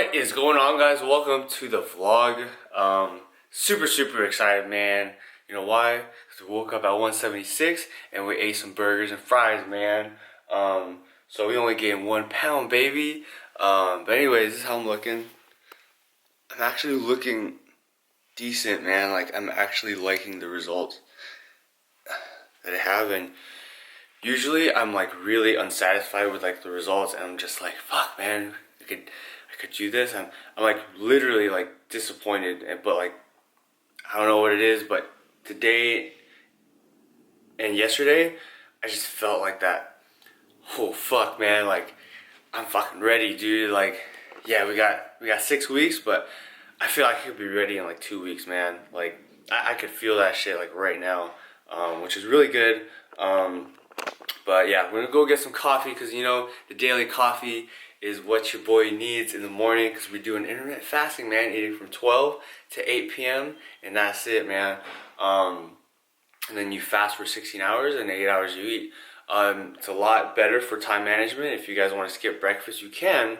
What is going on, guys? Welcome to the vlog. Super excited, man. You know why? Because we woke up at 176 and we ate some burgers and fries, man. So we only gained 1 pound, baby. But anyways, this is how I'm looking. I'm actually looking decent, man. Like, I'm actually liking the results that I have. And usually I'm like really unsatisfied with like the results, and I'm just like, fuck, man, I could do this. I'm like literally like disappointed, but like I don't know what it is, but today and yesterday I just felt like that. Oh fuck, man, like I'm fucking ready, dude. Like, yeah, we got 6 weeks, but I feel like I could be ready in like 2 weeks, man. Like I could feel that shit like right now, which is really good. But yeah, we're gonna go get some coffee, because you know the daily coffee is what your boy needs in the morning, because we're doing intermittent fasting, man, eating from 12 to 8 p.m. and that's it, man. And then you fast for 16 hours and 8 hours you eat. It's a lot better for time management. If you guys want to skip breakfast, you can,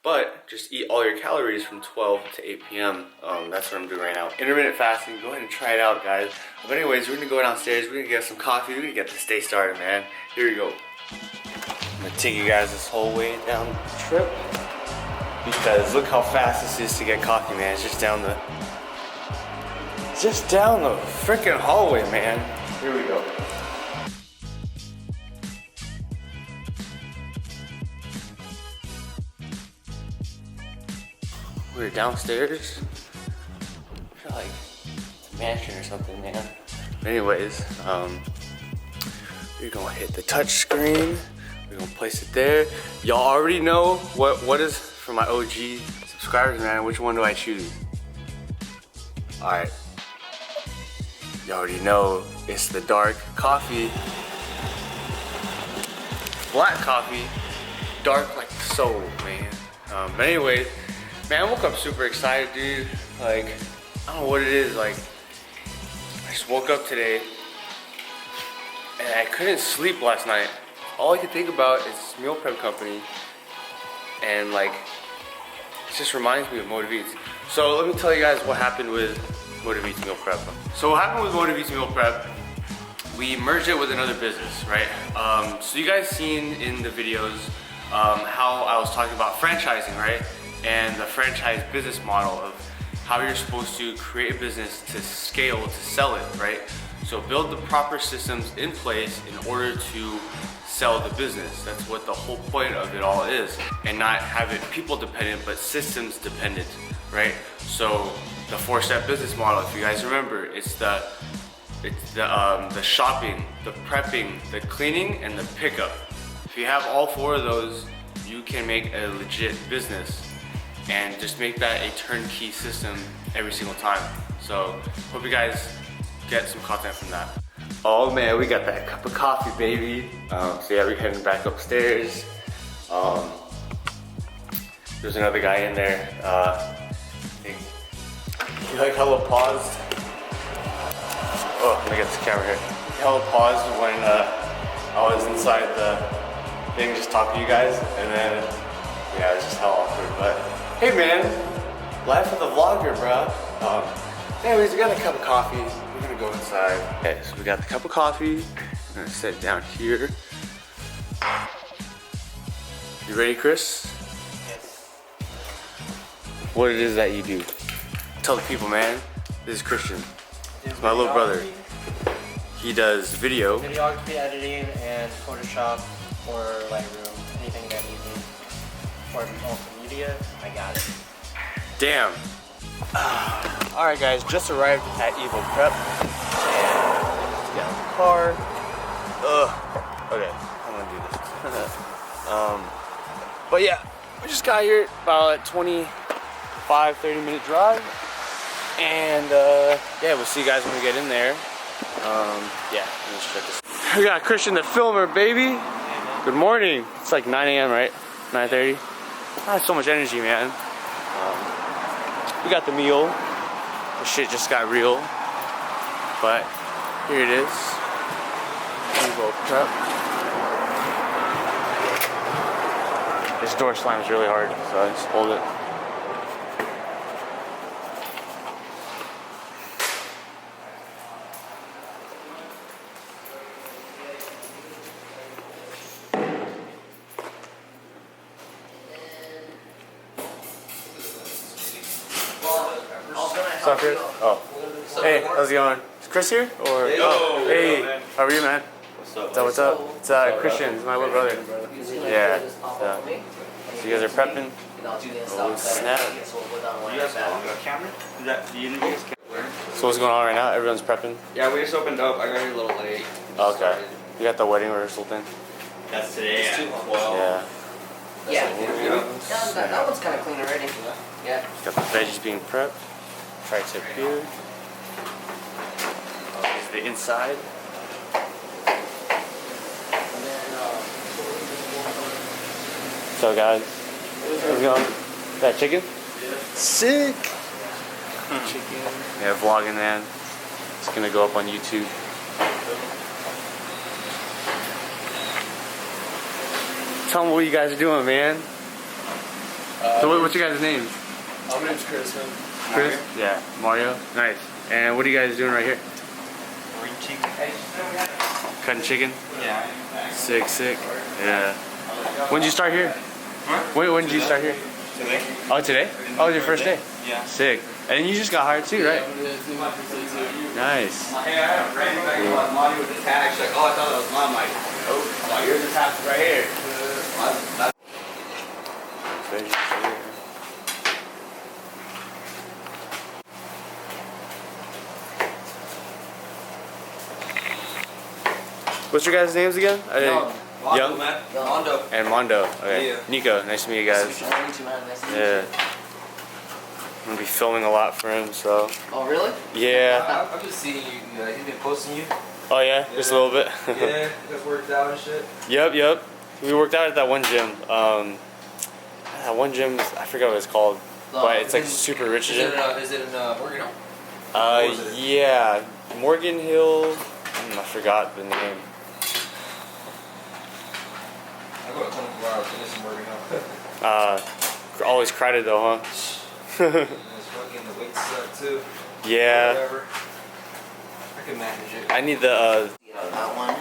but just eat all your calories from 12 to 8 p.m. That's what I'm doing right now. Intermittent fasting. Go ahead and try it out, guys. But anyways, we're gonna go downstairs. We're gonna get some coffee. We're gonna get this day started, man. Here we go. I'm gonna take you guys this whole way down the trip, because look how fast this is to get coffee, man. It's just down the freaking hallway, man. Here we go. We're downstairs. I feel like it's a mansion or something, man. But anyways, we're gonna hit the touch screen. We're gonna place it there. Y'all already know what is for my OG subscribers, man. Which one do I choose? Alright. You already know it's the dark coffee. Black coffee. Dark like the soul, man. But anyways, man, I woke up super excited, dude. Like, I don't know what it is. Like, I just woke up today and I couldn't sleep last night. All I could think about is this meal prep company, and like, it just reminds me of Motiveats. So let me tell you guys what happened with Motiveats Meal Prep. So what happened with Motiveats Meal Prep, we merged it with another business, right? So you guys seen in the videos how I was talking about franchising, right? And the franchise business model of how you're supposed to create a business to scale, to sell it, right? So build the proper systems in place in order to sell the business. That's what the whole point of it all is. And not have it people dependent, but systems dependent, right? So the 4-step business model, if you guys remember, it's the shopping, the prepping, the cleaning, and the pickup. If you have all 4 of those, you can make a legit business and just make that a turnkey system every single time. So hope you guys get some content from that. Oh man, we got that cup of coffee, baby. So yeah, we're heading back upstairs. There's another guy in there. I think he like hella paused. Oh, let me get this camera here. He hella paused when I was inside the thing just talking to you guys, and then yeah, it was just hella awkward. But hey man, life of the vlogger, bro. Anyways, we got a cup of coffee. We're gonna go inside. Okay, so we got the cup of coffee. I'm gonna set it down here. You ready, Chris? Yes. What it is that you do? Tell the people, man. This is Christian. It's my little brother. He does videography, editing, and Photoshop or Lightroom. Anything that you need for multimedia, I got it. Damn. Alright guys, just arrived at EvoPrep. And get out of the car. Okay, I'm gonna do this. But yeah, we just got here about a 25-30 minute drive. And yeah, we'll see you guys when we get in there. Yeah, let's check this. We got Christian the filmer, baby. Good morning. It's like 9 a.m., right? 9:30. I have so much energy, man. We got the meal. The shit just got real. But here it is. EvoPrep. This door slams really hard, so I just hold it. What's up, Chris? Oh. Hey, how's it going? Is Chris here? Or oh, hey, how are you, man? What's up? It's Christian. It's my little brother. Yeah. So you guys are prepping? Oh, snap. You guys have a camera? So what's going on right now? Everyone's prepping? Yeah, we just opened up. I got here a little late. Okay. You got the wedding rehearsal thing? That's today at 12. Yeah. Yeah, that one's kind of clean already. Yeah. Got the veggies being prepped. Tri-tip here. This is the inside. So guys, how's it going? That chicken? Sick! Chicken. Yeah, vlogging, man. It's gonna go up on YouTube. Tell them what you guys are doing, man. So what's your guys' names? My name's Chris, man. Chris? Yeah, Mario. Nice. And what are you guys doing right here? Green chicken. Cutting chicken? Yeah. Sick, sick. Yeah. When did you start here? Huh? When did you start here? Today? Oh, today? Oh, your first day? Yeah. Sick. And then you just got hired too, right? Nice. Hey, I had a friend like Monty with his hat. She's like, oh, I thought that was mine. I'm like, nope. I'm like, yours is half right here. What's your guys' names again? Young? Man. Mondo. And Mondo. Okay. Yeah. Nico, nice to meet you guys. Nice to meet you, man. Nice to meet you. Yeah. I'm gonna be filming a lot for him, so. Oh, really? Yeah. I've been seeing you. He's been posting you. Oh yeah? Just a little bit? Yeah, you guys worked out and shit. Yep. We worked out at that one gym. That one gym, I forgot what it's called. But it's like super rich gym. Is it in Morgan Hill? Yeah. Morgan Hill. I forgot the name. I go to 24 hours fitness in Morgan Hill. Always crowded though, huh? And it's fucking the weights suck too. Yeah. Whatever. I can manage it. I need the That one.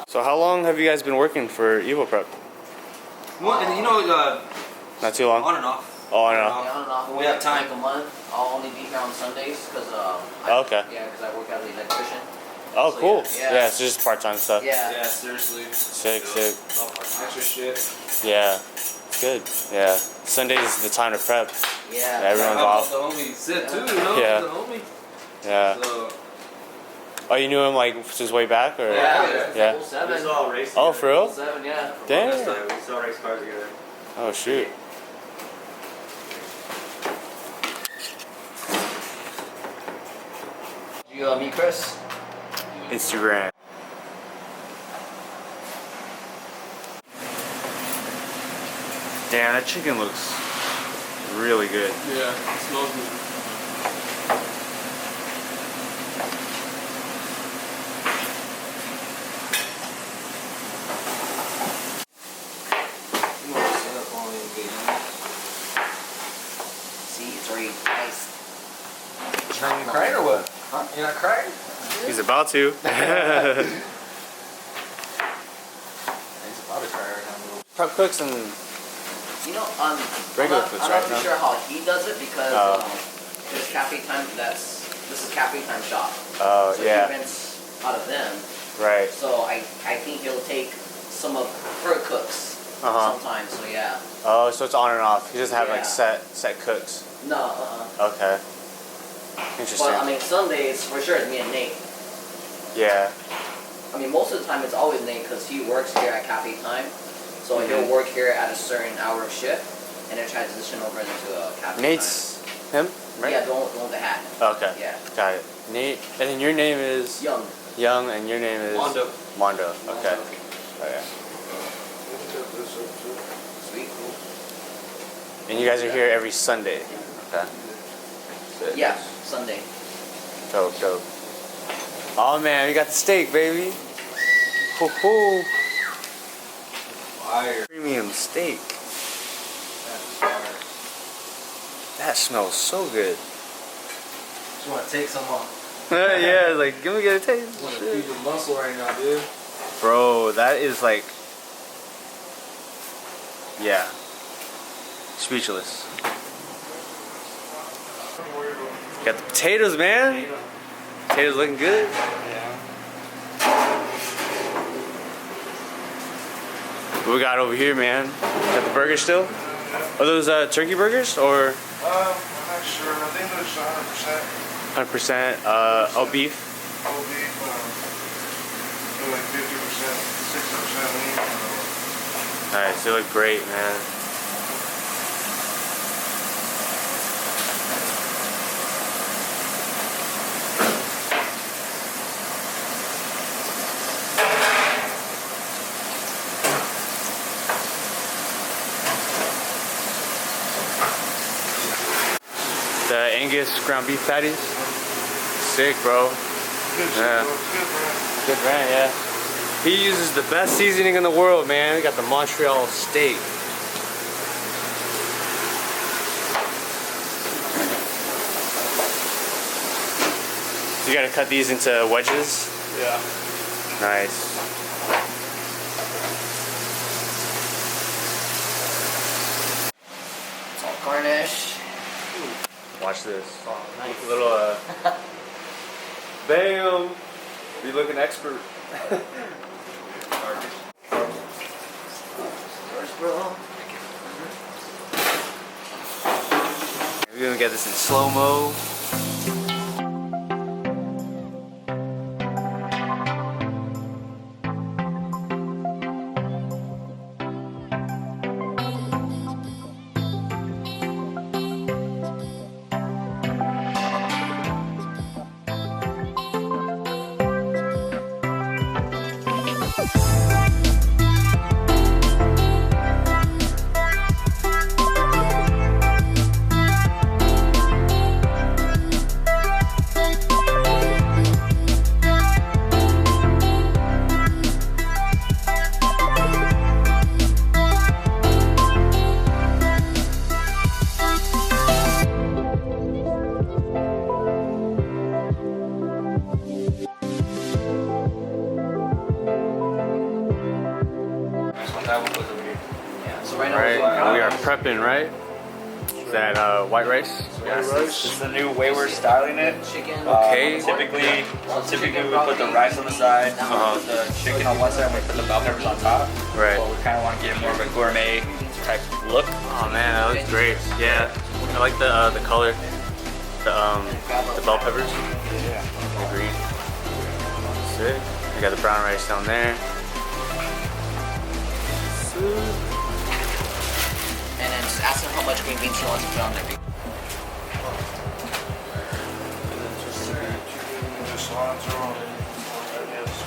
So how long have you guys been working for EvoPrep? Well, and you know, Not too long? on and off. Oh, I know. Yeah, on and off. When we have time. Like a month. I'll only be here on Sundays because Okay. Yeah, because I work as an electrician. Oh, So, cool. yeah. Yeah, it's just part-time stuff. Yeah. Yeah, seriously. Sick. Extra shit. Yeah. It's good. Yeah. Sundays is the time to prep. Yeah. Everyone's How off. about the homie Sid too, you know? Yeah. The homie. Yeah. So, Oh, you knew him like since way back, or? Yeah. Yeah. We 07. saw a race. Oh, for real? 07, yeah. Damn. We saw race cars together. Oh shoot. You meet Chris? Instagram. Damn, that chicken looks really good. yeah, it smells good. You want to set up on it, baby. See, it's already nice. You crying or what? Huh? You're not crying? He's about to. He's about to cry right now. Prep cooks and You know, Regular I'm foods, not right, too no? sure how he does it because his cafe time. This is cafe time shop. oh So yeah, he rents out of them. right. So I think he'll take some of her cooks sometimes. So yeah. Oh, so it's on and off. He doesn't have like Yeah. set cooks. No. Okay. Interesting. But I mean, Sundays for sure it's me and Nate. Yeah. I mean, most of the time it's always Nate because he works here at cafe time. So he'll work here at a certain hour of shift, and then transition over into a cafe Nate's him, time. right? Yeah, the one with the hat. Okay. Yeah. Got it. Nate, and then your name is Young. Young, and your name is Mondo. Mondo. Okay. Okay. Sweet. And you guys are here every Sunday. Okay. Yeah, Sunday. Dope. Oh man, we got the steak, baby. Ho ho. Fire. Premium steak. That's fire. That smells so good. Just want to take some off. Yeah, like give me a taste. I want to feed the muscle right now, dude. Bro, that is like, yeah, speechless. Got the potatoes, man. Potatoes looking good. Yeah. What we got over here, man? Got the burgers still? Are those turkey burgers or? I'm not sure. I think there's 100%. 100% all beef. Whole beef, like 50%, 60% lean. Nice, they look great, man. The Angus ground beef patties. Sick, bro. Good shit, Yeah. bro. It's good, man. Good brand, yeah. He uses the best seasoning in the world, man. We got the Montreal steak. You gotta cut these into wedges. Yeah. Nice. It's all garnished. Watch this. Oh, nice. Little bam. You looking expert. First, bro. We're gonna get this in slow-mo. Yeah, so right now Right, we are prepping, right? Is that white rice? Yes, this is the new way we're styling it. chicken. Okay. Typically we put the rice on the side, put the chicken on one side, and we put the bell peppers on top. Right. But we kind of want to get more of a gourmet type look. Oh man, that looks great. Yeah, I like the color, the bell peppers, Yeah. the green. Sick. We got the brown rice down there. And then just ask them how much green beans you want to put on there. Just cilantro and onions.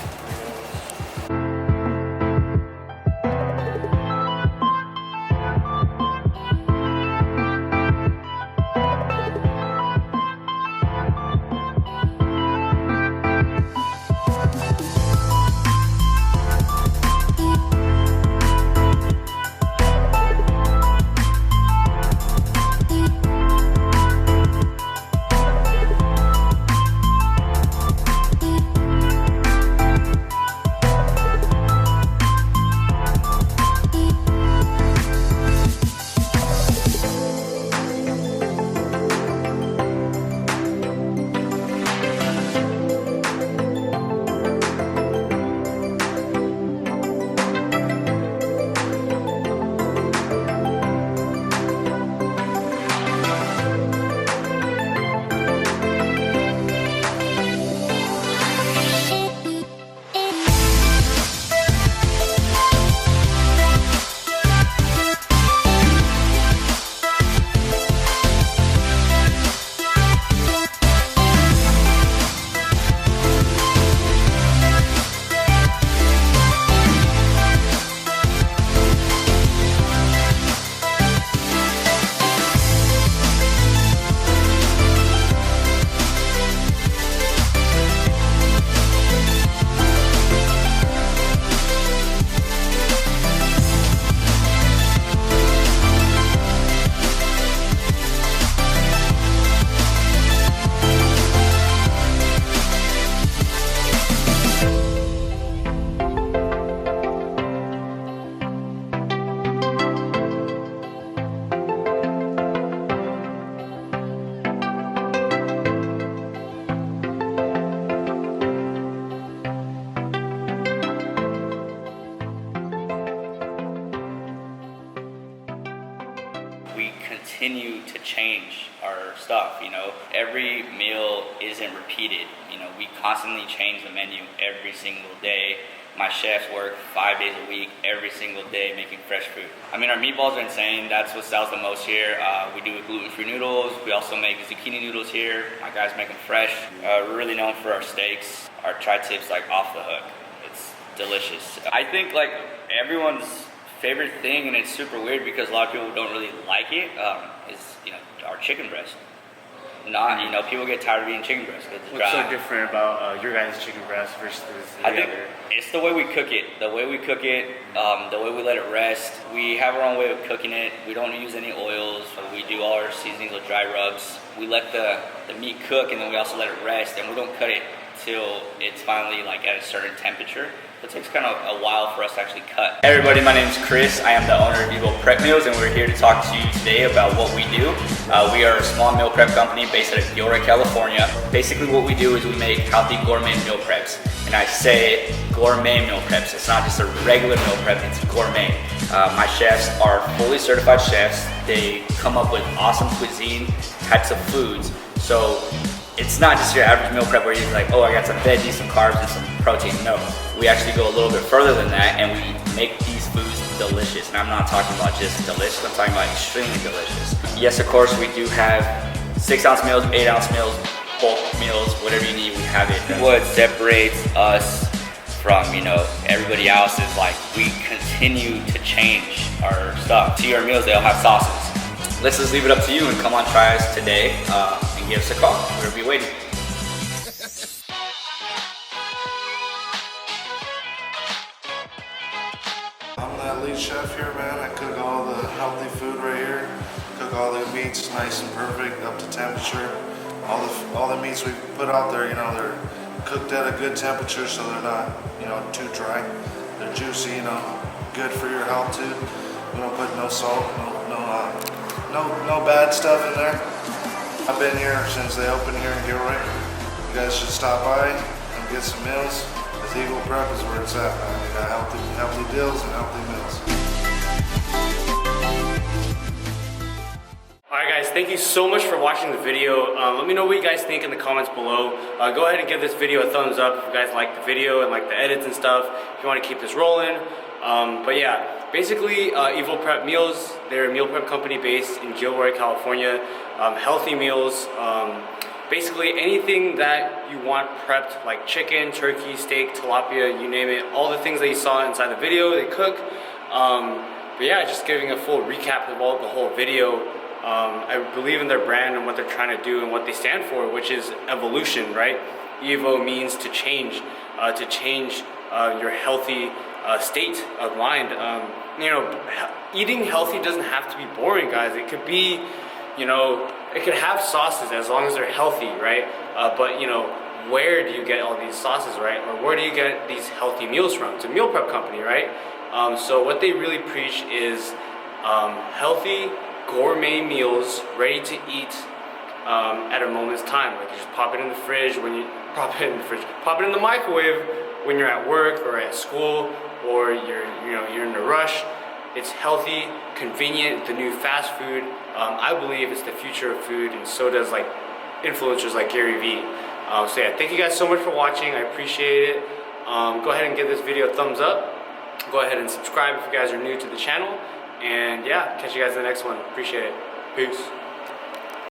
our stuff. You know, every meal isn't repeated. You know, we constantly change the menu every single day. My chefs work 5 days a week, every single day, making fresh food. I mean, our meatballs are insane. That's what sells the most here. We do gluten-free noodles. We also make zucchini noodles here. My guys make them fresh. We're really known for our steaks. Our tri-tips, like, off the hook. It's delicious. I think, like, everyone's favorite thing, and it's super weird because a lot of people don't really like it, is, you know, our chicken breast. Not, you know, people get tired of eating chicken breast because it's What's dry. so different about your guys' chicken breast versus the I think other? it's the way we cook it. The way we cook it, the way we let it rest. We have our own way of cooking it. We don't use any oils. We do all our seasonings with dry rubs. We let the meat cook, and then we also let it rest, and we don't cut it till it's finally like at a certain temperature. It takes kind of a while for us to actually cut. Hey everybody, my name is Chris. I am the owner of EvoPrepMeals, and we're here to talk to you today about what we do. We are a small meal prep company based out of Gilroy, California. Basically what we do is we make healthy gourmet meal preps. And I say gourmet meal preps. It's not just a regular meal prep, it's gourmet. My chefs are fully certified chefs. They come up with awesome cuisine, types of foods. So it's not just your average meal prep where you're like, oh, I got some veggies, some carbs, and some protein. No, we actually go a little bit further than that, and we make these foods delicious. And I'm not talking about just delicious, I'm talking about extremely delicious. Yes, of course, we do have 6-ounce meals, 8-ounce meals, bulk meals, whatever you need, we have it. What separates us from, you know, everybody else is like we continue to change our stuff. See our meals, they all have sauces. Let's just leave it up to you and come on, try us today and give us a call. We'll be waiting. I'm the lead chef here, man. I cook all the healthy food right here. Cook all the meats nice and perfect, up to temperature. All the meats we put out there, you know, they're cooked at a good temperature, so they're not, you know, too dry. They're juicy, you know, good for your health too. We don't put no salt, no bad stuff in there. I've been here since they opened here in Gilroy. You guys should stop by and get some meals. This EvoPrep is where it's at, man. We got healthy deals and healthy meals. Alright guys, thank you so much for watching the video. Let me know what you guys think in the comments below. Go ahead and give this video a thumbs up if you guys like the video and like the edits and stuff, if you want to keep this rolling. But yeah, basically EvoPrepMeals, they're a meal prep company based in Gilroy, California. Healthy meals, basically anything that you want prepped, like chicken, turkey, steak, tilapia, you name it, all the things that you saw inside the video, they cook. But yeah, just giving a full recap of the whole video. I believe in their brand and what they're trying to do and what they stand for, which is evolution, right? Evo means to change your healthy state of mind. You know, eating healthy doesn't have to be boring, guys. It could be, you know, it could have sauces as long as they're healthy, right? But you know, where do you get all these sauces, right? Or where do you get these healthy meals from? It's a meal prep company, right? So what they really preach is healthy gourmet meals ready to eat at a moment's time. Like you just pop it in the fridge when you pop it in the microwave when you're at work or at school, or you're in a rush. It's healthy, convenient, the new fast food. I believe it's the future of food, and so does like influencers like Gary Vee. So yeah, thank you guys so much for watching. I appreciate it. Go ahead and give this video a thumbs up. Go ahead and subscribe if you guys are new to the channel. And yeah, catch you guys in the next one. Appreciate it. Peace.